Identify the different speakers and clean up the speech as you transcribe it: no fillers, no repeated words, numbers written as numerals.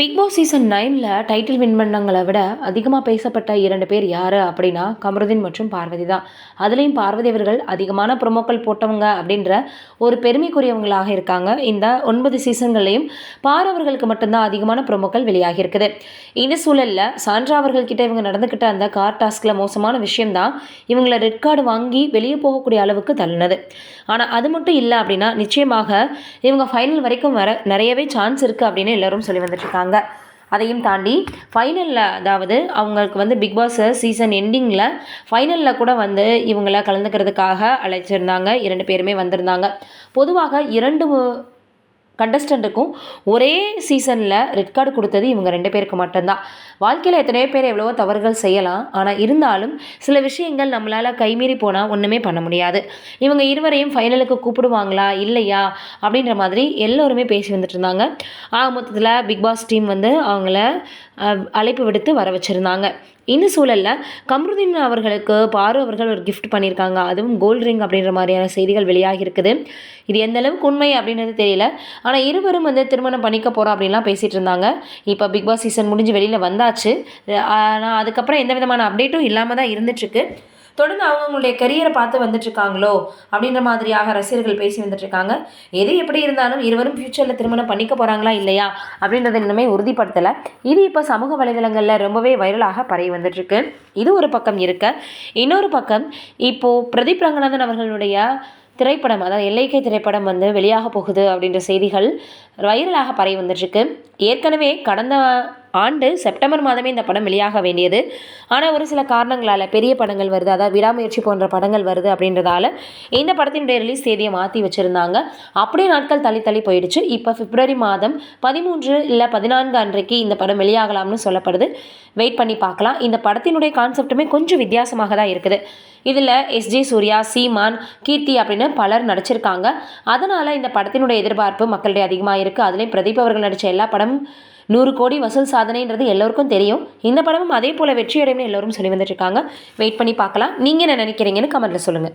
Speaker 1: Big Boss season 9ல் title win பண்ணவங்களை விட அதிகமாக பேசப்பட்ட 2 பேர் யார் அப்படின்னா கமருதீன் மற்றும் பார்வதி தான். அதுலேயும் பார்வதி அவர்கள் அதிகமான ப்ரொமோக்கள் போட்டவங்க அப்படின்ற ஒரு பெருமைக்குரியவங்களாக இருக்காங்க. இந்த 9 சீசன்கள்லையும் அவர்களுக்கு மட்டும்தான் அதிகமான ப்ரொமோக்கள் வெளியாகி இருக்குது. இந்த சூழலில் சாண்ட்ரா அவர்கள்கிட்ட இவங்க நடந்துக்கிட்ட அந்த கார் டாஸ்கில் மோசமான விஷயம்தான் இவங்களை ரெட் கார்டு வாங்கி வெளியே போகக்கூடிய அளவுக்கு தள்ளினது. ஆனால் அது மட்டும் இல்லை அப்படின்னா நிச்சயமாக இவங்க ஃபைனல் வரைக்கும் வர நிறையவே சான்ஸ் இருக்குது அப்படின்னு எல்லோரும் சொல்லி வந்துட்டுருக்காங்க. அதையும் தாண்டி ஃபைனலில், அதாவது அவங்களுக்கு பிக் பாஸ் சீசன் எண்டிங்கில் ஃபைனலில் கூட இவங்கள கலந்துக்கிறதுக்காக அழைச்சிருந்தாங்க. 2 பேருமே வந்திருந்தாங்க. பொதுவாக 2 கண்டஸ்டண்ட்டுக்கும் ஒரே சீசனில் ரெட் கார்டு கொடுத்தது இவங்க 2 பேருக்கு மட்டும்தான். வாழ்க்கையில் எத்தனையோ பேர் எவ்வளவோ தவறுகள் செய்யலாம். ஆனால் இருந்தாலும் சில விஷயங்கள் நம்மளால் கைமீறி போனால் ஒன்றுமே பண்ண முடியாது. இவங்க இருவரையும் ஃபைனலுக்கு கூப்பிடுவாங்களா இல்லையா அப்படின்ற மாதிரி எல்லோருமே பேசி வந்துட்டு இருந்தாங்க. மொத்தத்தில் பிக் பாஸ் டீம் அவங்கள அழைப்பு விடுத்து வர வச்சுருந்தாங்க. இந்த சூழலில் கமருதீன் அவர்களுக்கு பாரு அவர்கள் ஒரு கிஃப்ட் பண்ணியிருக்காங்க. அதுவும் கோல்டு ரிங் அப்படின்ற மாதிரியான செய்திகள் வெளியாகி இருக்குது. இது எந்த அளவுக்கு உண்மை அப்படின்றது தெரியல. ஆனால் இருவரும் திருமணம் பண்ணிக்க போகிறோம் அப்படின்லாம் பேசிகிட்டு இருந்தாங்க. இப்போ பிக் பாஸ் சீசன் முடிஞ்சு வெளியில் வந்தாச்சு. ஆனால் அதுக்கப்புறம் எந்த விதமான அப்டேட்டும் இல்லாமல் தான் இருந்துட்டுருக்கு. தொடர்ந்து அவங்களுடைய கரியரை பார்த்து வந்துட்டுருக்காங்களோ அப்படின்ற மாதிரியாக ரசிகர்கள் பேசி வந்துட்டுருக்காங்க. எது எப்படி இருந்தாலும் இருவரும் ஃப்யூச்சரில் திருமணம் பண்ணிக்க போகிறாங்களா இல்லையா அப்படின்றத இன்னுமே உறுதிப்படுத்தலை. இது இப்போ சமூக வலைதளங்களில் ரொம்பவே வைரலாக பரவி வந்துட்டுருக்கு. இது ஒரு பக்கம் இருக்க, இன்னொரு பக்கம் இப்போது பிரதீப் ரங்கநாதன் அவர்களுடைய திரைப்படம், அதாவது எல்லைக்கை திரைப்படம் வெளியாக போகுது அப்படின்ற செய்திகள் வைரலாக பரவி வந்துட்டுருக்கு. ஏற்கனவே கடந்த ஆண்டு செப்டம்பர் மாதமே இந்த படம் வெளியாக வேண்டியது. ஆனால் ஒரு சில காரணங்களால் பெரிய படங்கள் வருது, அதாவது விடாமுயற்சி போன்ற படங்கள் வருது அப்படின்றதால இந்த படத்தினுடைய ரிலீஸ் தேதியை மாற்றி வச்சுருந்தாங்க. அப்படியே நாட்கள் தள்ளி போயிடுச்சு. இப்போ பிப்ரவரி மாதம் 13 இல்லை 14 அன்றைக்கு இந்த படம் வெளியாகலாம்னு சொல்லப்படுது. வெயிட் பண்ணி பார்க்கலாம். இந்த படத்தினுடைய கான்செப்ட்டுமே கொஞ்சம் வித்தியாசமாக தான் இருக்குது. இதில் எஸ்ஜே சூர்யா, சீமான், கீர்த்தி அப்படின்னு பலர் நடிச்சிருக்காங்க. அதனால் இந்த படத்தினுடைய எதிர்பார்ப்பு மக்களிடையே அதிகமாக இருக்குது. அதுலேயும் பிரதீப் அவர்கள் நடித்த எல்லா படமும் 100 கோடி வசூல் சாதனைன்றது எல்லோருக்கும் தெரியும். இந்த படமும் அதே போல் வெற்றியடையும்னு எல்லோரும் சொல்லி வந்துட்டுருக்காங்க. வெயிட் பண்ணி பார்க்கலாம். நீங்கள் என்ன நினைக்கிறீங்கன்னு கமெண்ட்டில் சொல்லுங்கள்.